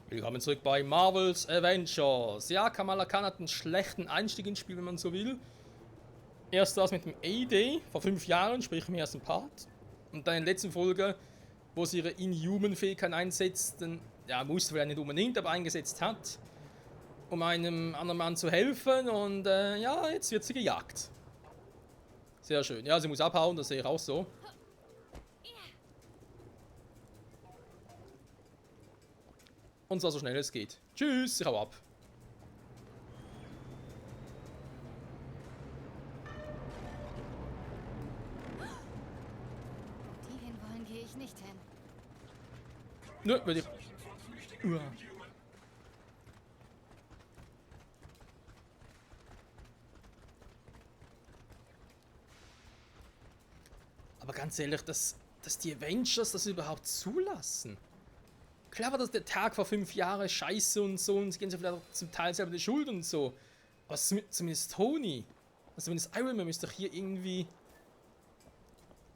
Willkommen zurück bei Marvel's Avengers. Ja, Kamala Khan hat einen schlechten Einstieg ins Spiel, wenn man so will. Erst das mit dem A-Day vor 5 Jahren, sprich im ersten Part. Und dann in der letzten Folge, wo sie ihre Inhuman-Fähigkeit einsetzt, ja, musste vielleicht nicht unbedingt, aber eingesetzt hat, um einem anderen Mann zu helfen. Und ja, jetzt wird sie gejagt. Sehr schön. Ja, sie muss abhauen, das sehe ich auch so. Und zwar so schnell es geht. Tschüss, ich hau ab. Die hinwollen, gehe ich nicht hin. Nö, würde ich. Uah. Aber ganz ehrlich, dass die Avengers das überhaupt zulassen. Klar war das der Tag vor 5 Jahren scheiße und so und sie gehen sich vielleicht auch zum Teil selber die Schuld und so. Aber zumindest Tony, also zumindest Iron Man müsste doch hier irgendwie.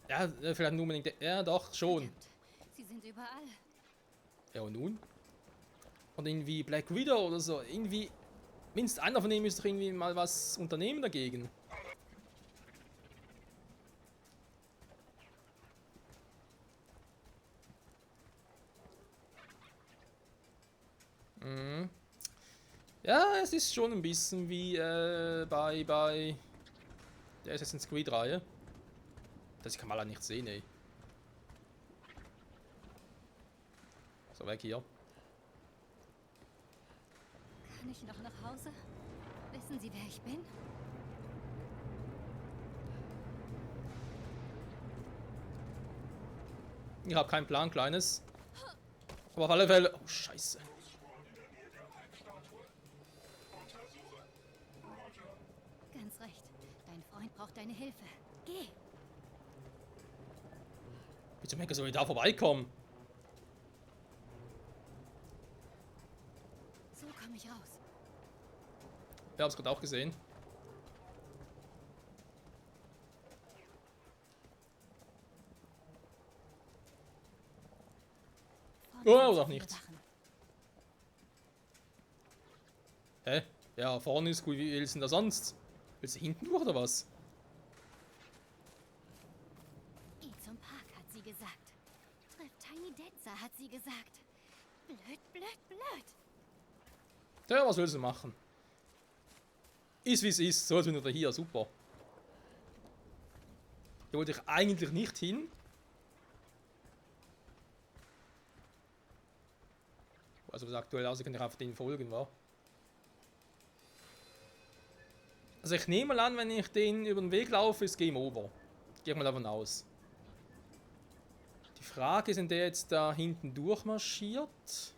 Ja, vielleicht nur unbedingt. Ja, doch, schon. Verdammt, sie sind überall. Ja, und nun? Und irgendwie Black Widow oder so. Irgendwie. Mindestens einer von denen müsste doch irgendwie mal was unternehmen dagegen. Ja, es ist schon ein bisschen wie bei der Assassin's Creed-Reihe. Das kann man leider nicht sehen, ey. So, weg hier. Kann ich noch nach Hause? Wissen Sie, wer ich bin? Ich habe keinen Plan, Kleines. Aber auf alle Fälle. Oh, Scheiße. Ganz recht. Dein Freund braucht deine Hilfe. Geh! Wie zum Henker soll ich da vorbeikommen? So komme ich raus. Ich hab's gerade auch gesehen. Vorne Oh, sind doch viele nicht. Wachen. Hä? Ja, vorne ist gut. Wie willst du denn da sonst? Willst du hinten durch oder was? Geh zum Park, hat sie gesagt. Treff Tiny Dancer, hat sie gesagt. Blöd, blöd, blöd. Ja, was willst du machen? Ist wie es ist. So sind wir hier. Super. Hier wollte ich eigentlich nicht hin. Also was aktuell aussieht, kann ich einfach denen folgen, wa? Also ich nehme mal an, wenn ich den über den Weg laufe, ist Game Over. Gehe mal davon aus. Die Frage ist, in der jetzt da hinten durchmarschiert.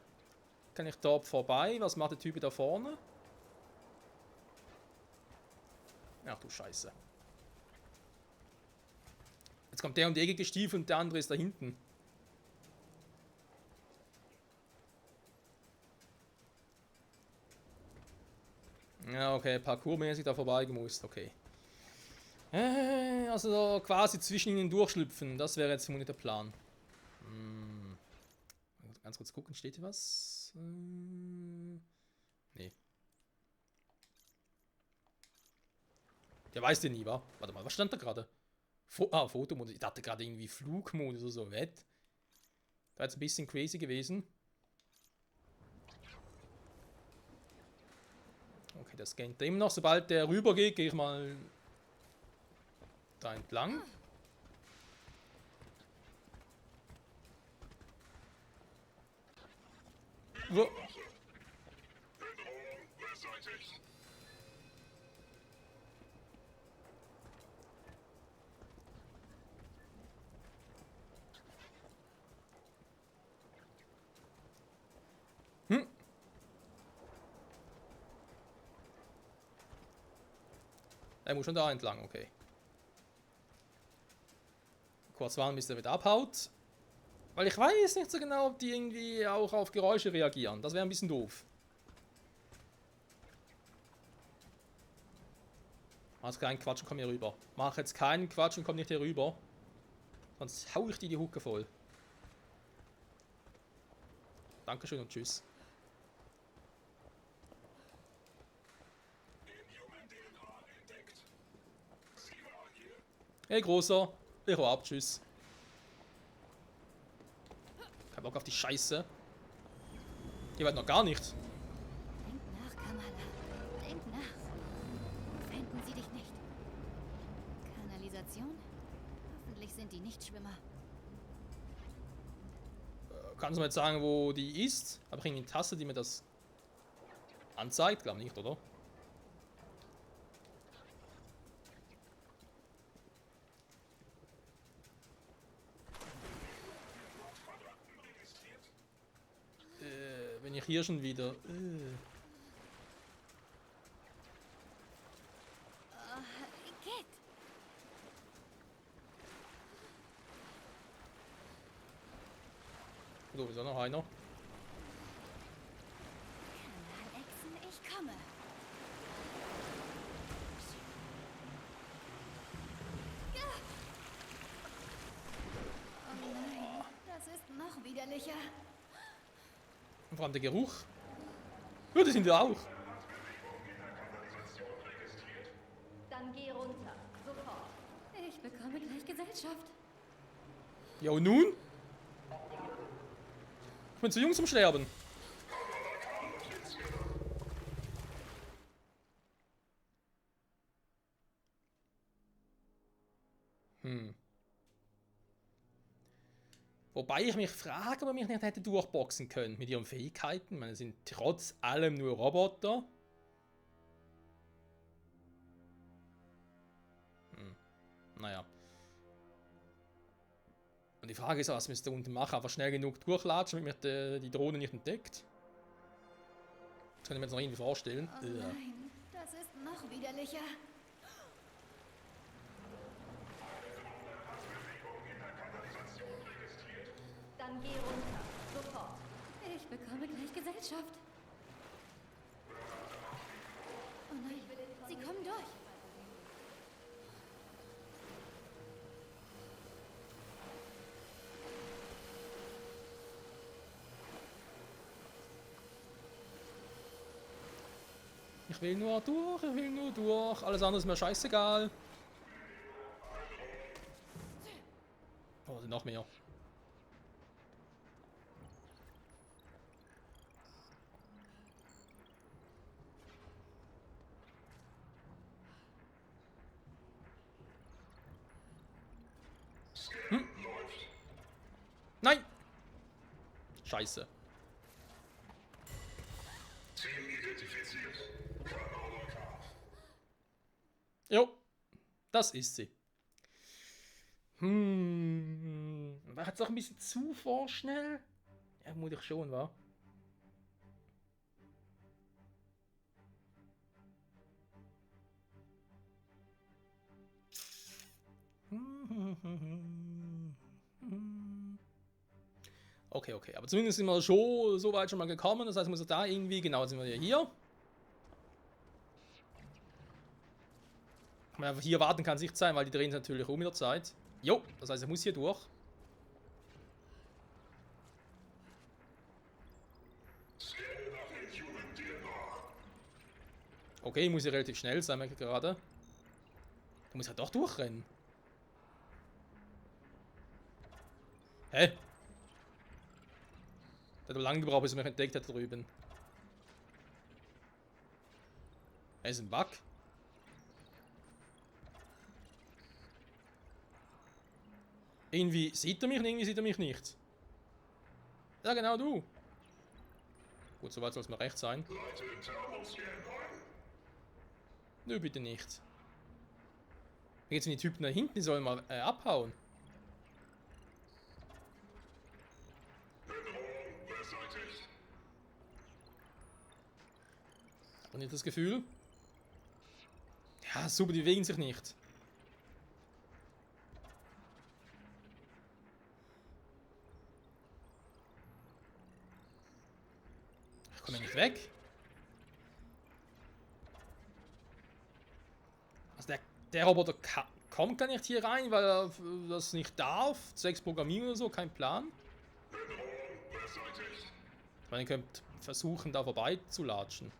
Kann ich dort vorbei? Was macht der Typ da vorne? Ach du Scheiße. Jetzt kommt der um die Ecke gestiefelt und der andere ist da hinten. Ja, okay, parkourmäßig da vorbeigemusst, okay. Also quasi zwischen ihnen durchschlüpfen, das wäre jetzt vermutlich der Plan. Ganz kurz gucken, steht hier was? Nee. Der weiß den nie, wa? Warte mal, was stand da gerade? Fotomodus. Ich dachte gerade irgendwie Flugmodus oder so. Wett. Da jetzt ein bisschen crazy gewesen. Okay, das scannt immer noch. Sobald der rüber geht, gehe ich mal da entlang. Wo? Er muss schon da entlang, okay. Kurz warten, bis der wieder abhaut. Weil ich weiß nicht so genau, ob die irgendwie auch auf Geräusche reagieren. Das wäre ein bisschen doof. Mach jetzt keinen Quatsch und komm hier rüber. Mach jetzt keinen Quatsch und komm nicht hier rüber. Sonst hau ich dir die Hucke voll. Dankeschön und tschüss. Hey, Großer. Ich hau ab, tschüss. Kein Bock auf die Scheiße. Die wird noch gar nicht. Denk nach, Kamala. Denk nach. Finden sie dich nicht. Kanalisation? Hoffentlich sind die Nichtschwimmer. Kannst du mir jetzt sagen, wo die ist? Habe ich irgendwie eine Tasse, die mir das anzeigt? Glaube nicht, oder? Wenn ich hier schon wieder... Kit! So, ist auch noch einer. Kanalechsen, ich komme. Oh nein, das ist noch widerlicher. Und vor allem der Geruch. Ja, die sind ja auch. Dann geh runter. Sofort. Ich bekomme gleich Gesellschaft. Ja, und nun? Ich bin zu jung zum Sterben. Wobei ich mich frage, ob man mich nicht hätte durchboxen können mit ihren Fähigkeiten. Ich meine, es sind trotz allem nur Roboter. Naja. Und die Frage ist, was wir da unten machen. Einfach schnell genug durchlatschen, damit mich die Drohne nicht entdeckt. Das kann ich mir jetzt noch irgendwie vorstellen. Oh nein, das ist noch widerlicher. Dann geh runter. Sofort. Ich bekomme gleich Gesellschaft. Oh nein, sie kommen durch. Ich will nur durch, ich will nur durch. Alles andere ist mir scheißegal. Oh, sind noch mehr. Nein! Scheiße. Ziel identifiziert. Kamala Khan. Jo, das ist sie. War jetzt auch ein bisschen zu vorschnell? Ja, muss ich schon, wa? Okay, okay. Aber zumindest sind wir schon so weit schon mal gekommen. Das heißt, muss da irgendwie... Genau, jetzt sind wir ja hier. Wenn man einfach hier warten kann, nicht sein, weil die drehen sich natürlich um in der Zeit. Jo, das heißt, er muss hier durch. Scanne nach Inhuman DNA. Okay, muss ja relativ schnell sein, merke ich gerade. Du musst ja doch durchrennen. Hä? Der hat lange gebraucht, bis er mich entdeckt hat da drüben. Er ist ein Bug. Irgendwie sieht er mich und irgendwie sieht er mich nicht. Ja, genau du. Gut, soweit soll es mal recht sein. Leite den Thermoscan ein. Nö, bitte nicht. Wie geht's denn die Typen da hinten? Die sollen mal abhauen. Bedrohung beseitigt. Und nicht das Gefühl? Ja, super, die bewegen sich nicht. Ich komme ja nicht weg. Also der Roboter kommt gar nicht hier rein, weil er das nicht darf. Zwecks Programmierung oder so, kein Plan. Bedrohung beseitigt. Ich meine, ihr könnt versuchen, da vorbei zu latschen.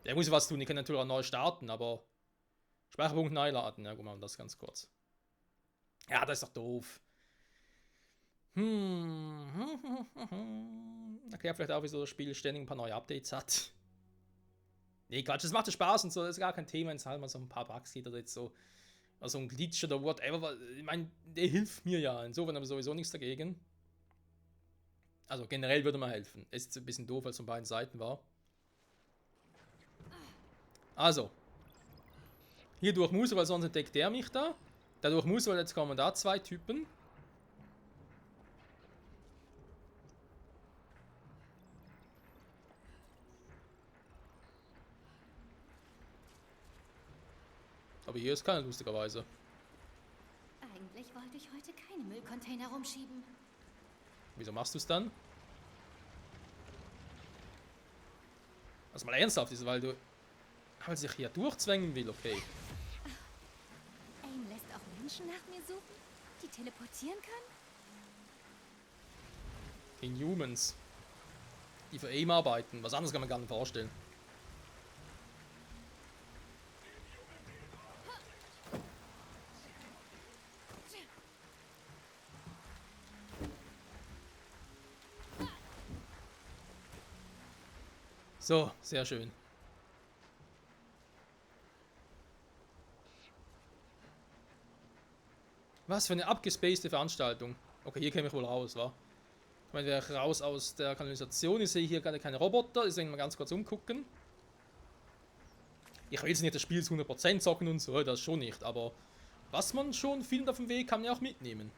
Der muss was tun, ihr könnt natürlich auch neu starten, aber Speicherpunkt neu laden. Ja, gut, machen wir das ganz kurz. Ja, das ist doch doof. Erklärt vielleicht auch, wieso das Spiel ständig ein paar neue Updates hat. Nee, Quatsch, das macht ja Spaß und so, das ist gar kein Thema, wenn es halt mal so ein paar Bugs geht oder jetzt so. Also ein Glitch oder whatever. Ich meine, der hilft mir ja. Insofern aber sowieso nichts dagegen. Also generell würde man helfen. Ist jetzt ein bisschen doof, weil es von beiden Seiten war. Also. Hier durch muss er, weil sonst entdeckt der mich da. Dadurch muss er, weil jetzt kommen da zwei Typen. Aber hier ist keiner, lustigerweise. Eigentlich wollte ich heute keine Müllcontainer rumschieben. Wieso machst du es dann? Also mal ernsthaft ist, weil sich hier durchzwängen will, okay. AIM lässt auch Menschen nach mir suchen, die teleportieren können? Inhumans. Die für AIM arbeiten. Was anderes kann man gar nicht vorstellen. So, sehr schön. Was für eine abgespacede Veranstaltung. Okay, hier käme ich wohl raus, wa? Ich meine, raus aus der Kanalisation. Ich sehe hier gerade keine Roboter. Deswegen mal ganz kurz umgucken. Ich will jetzt nicht das Spiel zu 100% zocken und so, das schon nicht. Aber was man schon findet auf dem Weg, kann man ja auch mitnehmen.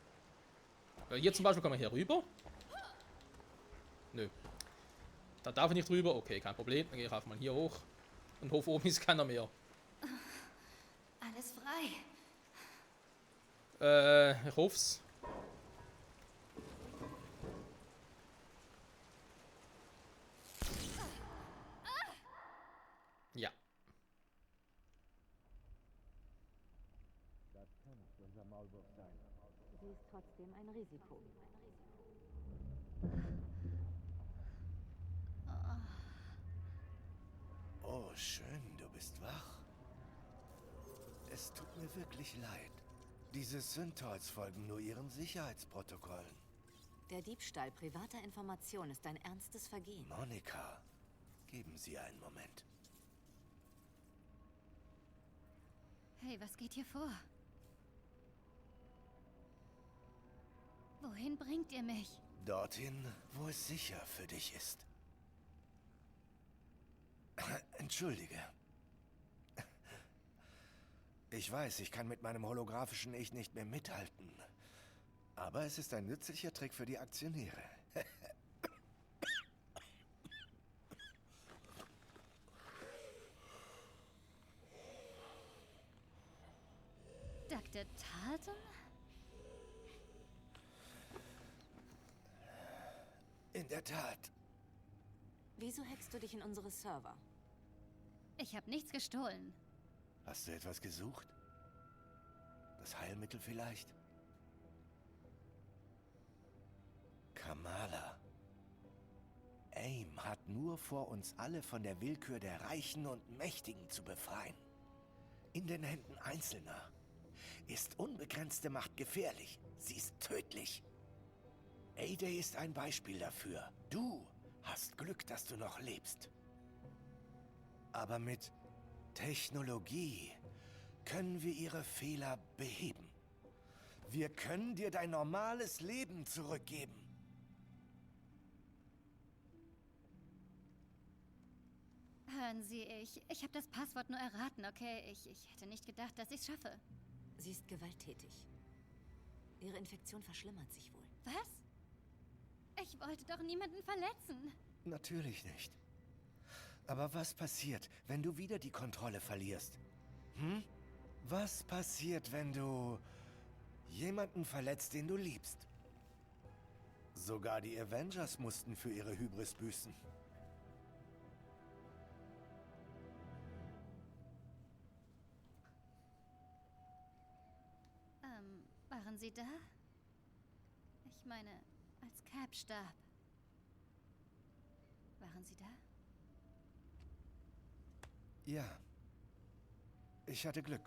Weil hier zum Beispiel kann man hier rüber. Nö. Da darf ich nicht rüber. Okay, kein Problem. Dann gehe ich einfach mal hier hoch. Und hoffe, oben ist keiner mehr. Alles frei. Ich hoff's. Ja. Das kann nicht unser Maulwurf sein. Sie ist trotzdem ein Risiko. Oh, schön, du bist wach. Es tut mir wirklich leid. Diese Synthoids folgen nur ihren Sicherheitsprotokollen. Der Diebstahl privater Informationen ist ein ernstes Vergehen. Monika, geben Sie einen Moment. Hey, was geht hier vor? Wohin bringt ihr mich? Dorthin, wo es sicher für dich ist. Entschuldige. Ich weiß, ich kann mit meinem holographischen Ich nicht mehr mithalten. Aber es ist ein nützlicher Trick für die Aktionäre. Dr. Tarleton? In der Tat. Wieso hackst du dich in unsere Server? Ich habe nichts gestohlen. Hast du etwas gesucht? Das Heilmittel vielleicht? Kamala. AIM hat nur vor, uns alle von der Willkür der Reichen und Mächtigen zu befreien. In den Händen Einzelner ist unbegrenzte Macht gefährlich. Sie ist tödlich. A-Day ist ein Beispiel dafür. Du hast Glück, dass du noch lebst. Aber mit Technologie können wir ihre Fehler beheben. Wir können dir dein normales Leben zurückgeben. Hören Sie, ich habe das Passwort nur erraten, okay? Ich hätte nicht gedacht, dass ich es schaffe. Sie ist gewalttätig. Ihre Infektion verschlimmert sich wohl. Was? Ich wollte doch niemanden verletzen. Natürlich nicht. Aber was passiert, wenn du wieder die Kontrolle verlierst? Hm? Was passiert, wenn du jemanden verletzt, den du liebst? Sogar die Avengers mussten für ihre Hybris büßen. Waren Sie da? Ich meine, als Cap starb. Waren Sie da? Ja. Ich hatte Glück.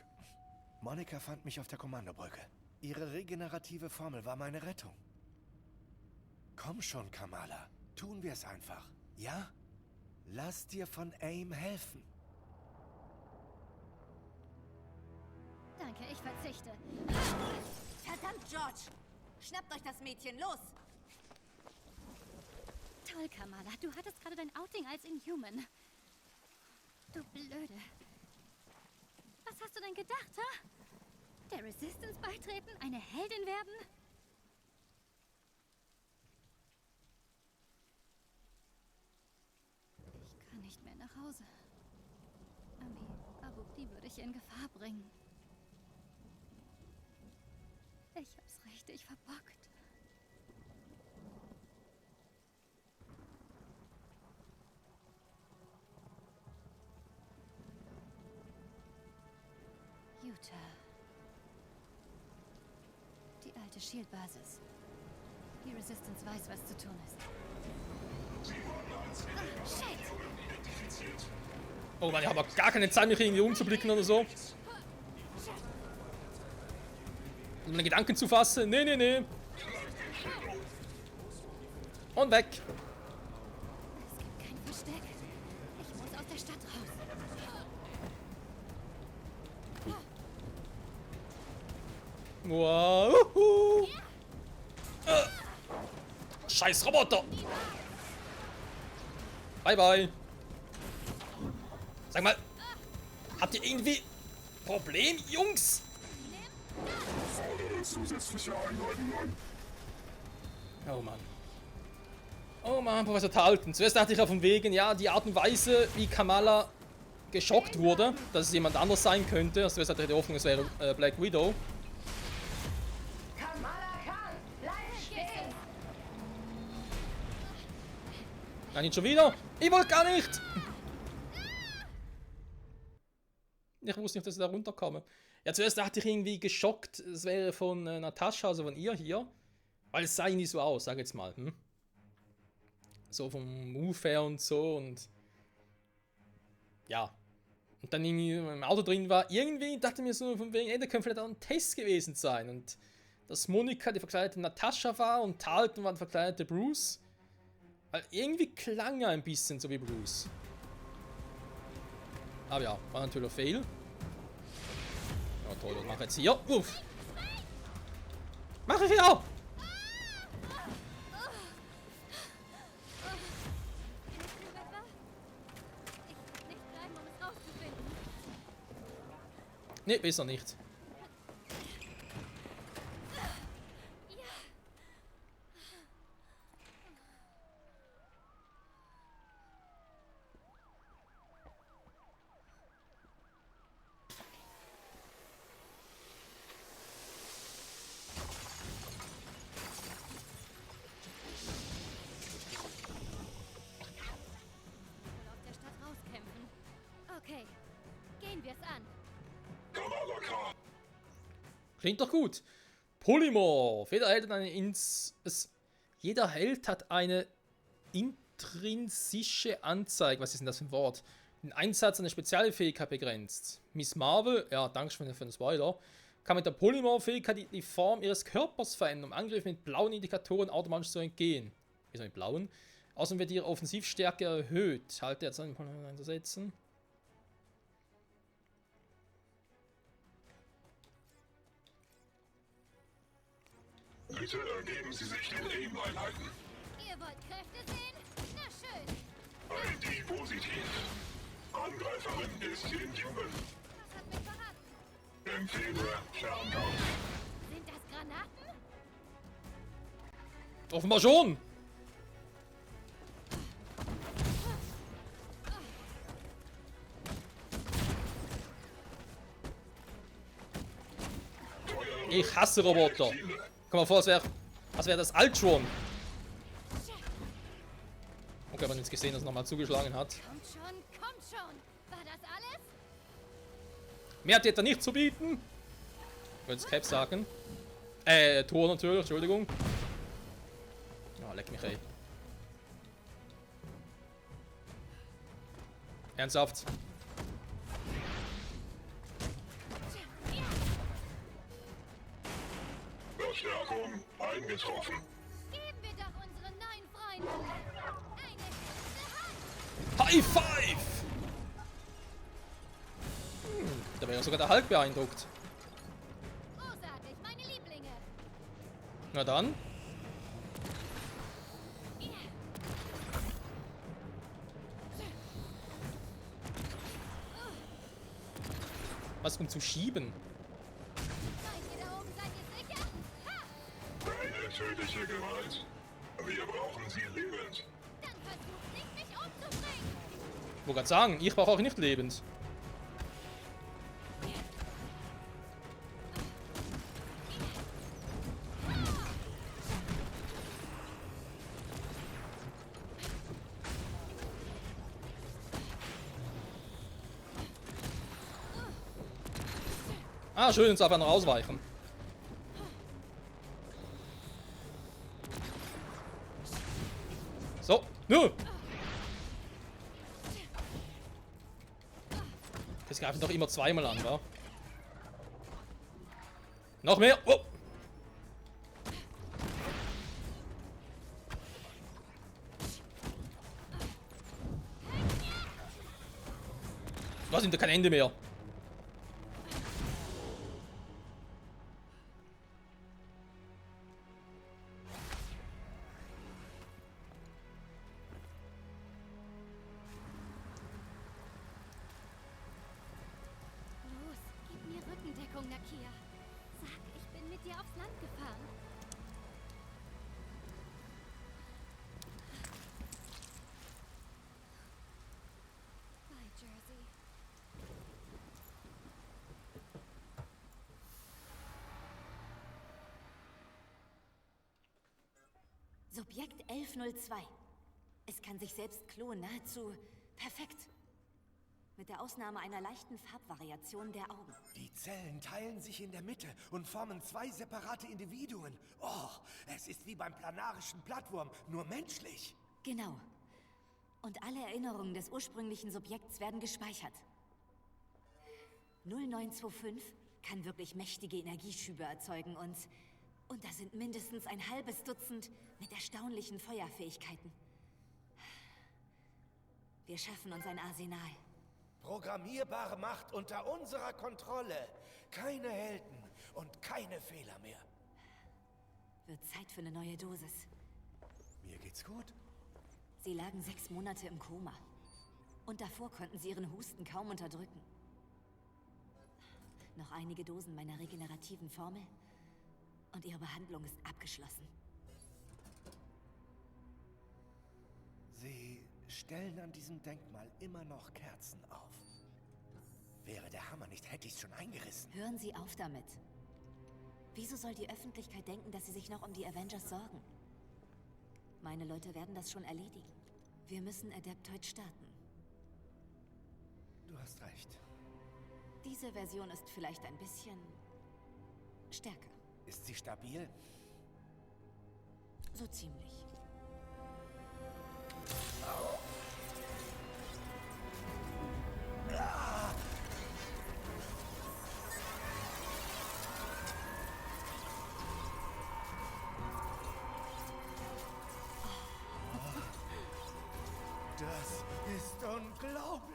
Monika fand mich auf der Kommandobrücke. Ihre regenerative Formel war meine Rettung. Komm schon, Kamala. Tun wir es einfach. Ja? Lass dir von AIM helfen. Danke, ich verzichte. Verdammt, George! Schnappt euch das Mädchen, los! Toll, Kamala. Du hattest gerade dein Outing als Inhuman. Du Blöde. Was hast du denn gedacht, ha? Der Resistance beitreten? Eine Heldin werden? Ich kann nicht mehr nach Hause. Ami, Abu, die würde ich in Gefahr bringen. Ich hab's richtig verbockt. Utah. Die alte Shield-Basis. Die Resistance weiß, was zu tun ist. Shit! Oh Mann, ich habe gar keine Zeit, mich irgendwie umzublicken oder so. Um meine Gedanken zu fassen. Nee, nee, nee. Und weg. Es gibt kein Versteck. Ich muss aus der Stadt raus. Wow. Scheiß Roboter. Bye, bye. Sag mal, habt ihr irgendwie Problem, Jungs? Fordere zusätzliche Einheiten an. Oh Mann. Oh Mann, Professor Talton. Zuerst dachte ich auf dem Wegen, ja, die Art und Weise, wie Kamala geschockt wurde, dass es jemand anders sein könnte. Also zuerst hatte ich die Hoffnung, es wäre Black Widow. Nein, nicht schon wieder. Ich wollte gar nicht. Ich wusste nicht, dass ich da runterkomme. Ja, zuerst dachte ich irgendwie geschockt, es wäre von Natascha, also von ihr hier. Weil es sah irgendwie so aus, sag jetzt mal. So vom Move her und so und... Ja. Und dann irgendwie im Auto drin war, irgendwie dachte ich mir so von wegen, ey, da könnte vielleicht auch ein Test gewesen sein. Und dass Monika die verkleidete Natascha war und Talton war der verkleidete Bruce. Weil irgendwie klang er ein bisschen so wie Bruce. Aber ja, war natürlich ein Fail. Ja toll, was mache ich jetzt hier? Uff! Mach ich ja! Ich will nicht bleiben, um es rauszufinden. Ne, besser nicht. Aus der Stadt rauskämpfen. Okay, gehen wir es an. Kamala Khan. Klingt doch gut. Polymorph. Jeder Held hat eine intrinsische Anzeige. Was ist denn das für ein Wort? Den Einsatz einer Spezialfähigkeit begrenzt. Miss Marvel, ja, danke schön für den Spoiler, kann mit der Polymorph-Fähigkeit die Form ihres Körpers verändern, um Angriffen mit blauen Indikatoren automatisch zu entgehen. Wieso mit blauen? Außerdem wird ihre Offensivstärke erhöht. Halte jetzt an den einzusetzen. Bitte ergeben Sie sich den AIM-Einheiten. Ihr wollt Kräfte sehen? Na schön. ID positiv. Angreiferin ist Inhuman. Das hat mich verraten. Empfehle Fernkampf. Sind das Granaten? Offenbar schon. Ich hasse Roboter. Komm mal vor, als wäre das Ultron. Okay, man hat jetzt gesehen, dass er nochmal zugeschlagen hat. Kommt schon, kommt schon. War das alles? Mehr hat er nicht zu bieten. Ich wollte Cap sagen. Tor natürlich, Entschuldigung. Ja, leck mich, ey. Ernsthaft. getroffen. Geben wir doch unseren neuen Freunden eine gute Hand. High Five! Da wäre ja sogar der Hulk beeindruckt. Großartig, meine Lieblinge. Na dann. Was, um zu schieben? Seid ihr da oben, seid ihr sicher? Ha! Keine tödliche Gewalt. Wir brauchen sie lebend. Dann versucht nicht, mich umzubringen. Ich wollte gerade sagen, ich brauche auch nicht lebend. Ah, schön, jetzt einfach noch ausweichen. So, nu! Das greifen doch immer zweimal an, wa? Noch mehr! Oh. Was sind da kein Ende mehr? Los, gib mir Rückendeckung, Nakia. Sag, ich bin mit dir aufs Land gefahren. Bye, Jersey. Subjekt 1102. Es kann sich selbst klonen, nahezu perfekt. Mit der Ausnahme einer leichten Farbvariation der Augen. Die Zellen teilen sich in der Mitte und formen zwei separate Individuen. Oh, es ist wie beim planarischen Plattwurm, nur menschlich. Genau. Und alle Erinnerungen des ursprünglichen Subjekts werden gespeichert. 0925 kann wirklich mächtige Energieschübe erzeugen und da sind mindestens ein halbes Dutzend mit erstaunlichen Feuerfähigkeiten. Wir schaffen uns ein Arsenal. Programmierbare Macht unter unserer Kontrolle. Keine Helden und keine Fehler mehr. Wird Zeit für eine neue Dosis. Mir geht's gut. Sie lagen 6 Monate im Koma. Und davor konnten sie ihren Husten kaum unterdrücken. Noch einige Dosen meiner regenerativen Formel und ihre Behandlung ist abgeschlossen. Sie stellen an diesem Denkmal immer noch Kerzen auf. Wäre der Hammer nicht, hätte ich's schon eingerissen. Hören Sie auf damit. Wieso soll die Öffentlichkeit denken, dass sie sich noch um die Avengers sorgen? Meine Leute werden das schon erledigen. Wir müssen Adeptoid starten. Du hast recht. Diese Version ist vielleicht ein bisschen stärker. Ist sie stabil? So ziemlich. Das ist unglaublich.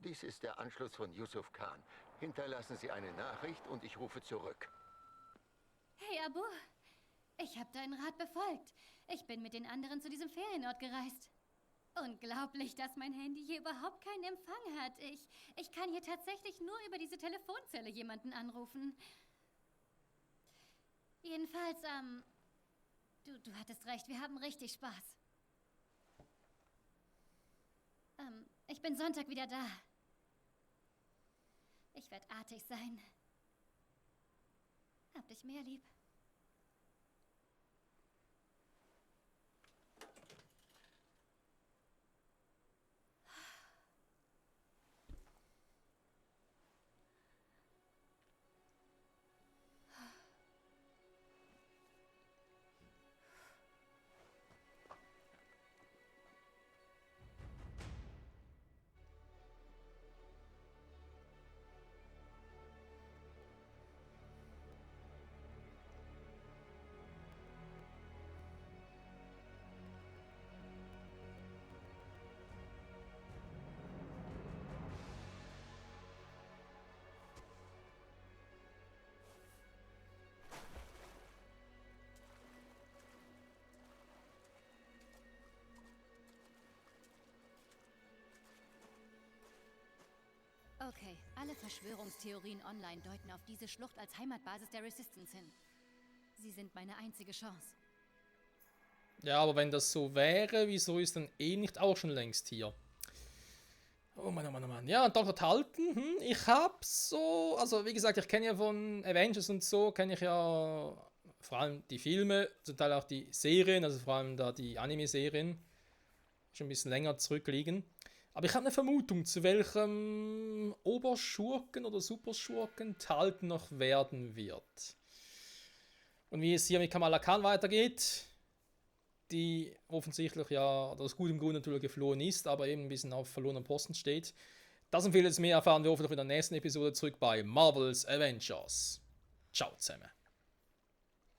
Dies ist der Anschluss von Yusuf Khan. Hinterlassen Sie eine Nachricht und ich rufe zurück. Hey, Abu. Ich habe deinen Rat befolgt. Ich bin mit den anderen zu diesem Ferienort gereist. Unglaublich, dass mein Handy hier überhaupt keinen Empfang hat. Ich kann hier tatsächlich nur über diese Telefonzelle jemanden anrufen. Jedenfalls, du hattest recht, wir haben richtig Spaß. Ich bin Sonntag wieder da. Ich werde artig sein. Hab dich mehr lieb. Okay, alle Verschwörungstheorien online deuten auf diese Schlucht als Heimatbasis der Resistance hin. Sie sind meine einzige Chance. Ja, aber wenn das so wäre, wieso ist dann eh nicht auch schon längst hier? Oh Mann, oh Mann, oh Mann. Ja, Dr. Talton, ich hab so, also wie gesagt, ich kenne ja von Avengers und so, kenne ich ja vor allem die Filme, zum Teil auch die Serien, also vor allem da die Anime-Serien, schon ein bisschen länger zurückliegen. Aber ich habe eine Vermutung, zu welchem Oberschurken oder Superschurken Talton noch werden wird. Und wie es hier mit Kamala Khan weitergeht, die offensichtlich ja, oder aus gutem Grund natürlich geflohen ist, aber eben ein bisschen auf verlorenem Posten steht. Das und vieles mehr erfahren wir hoffentlich in der nächsten Episode zurück bei Marvel's Avengers. Ciao zusammen.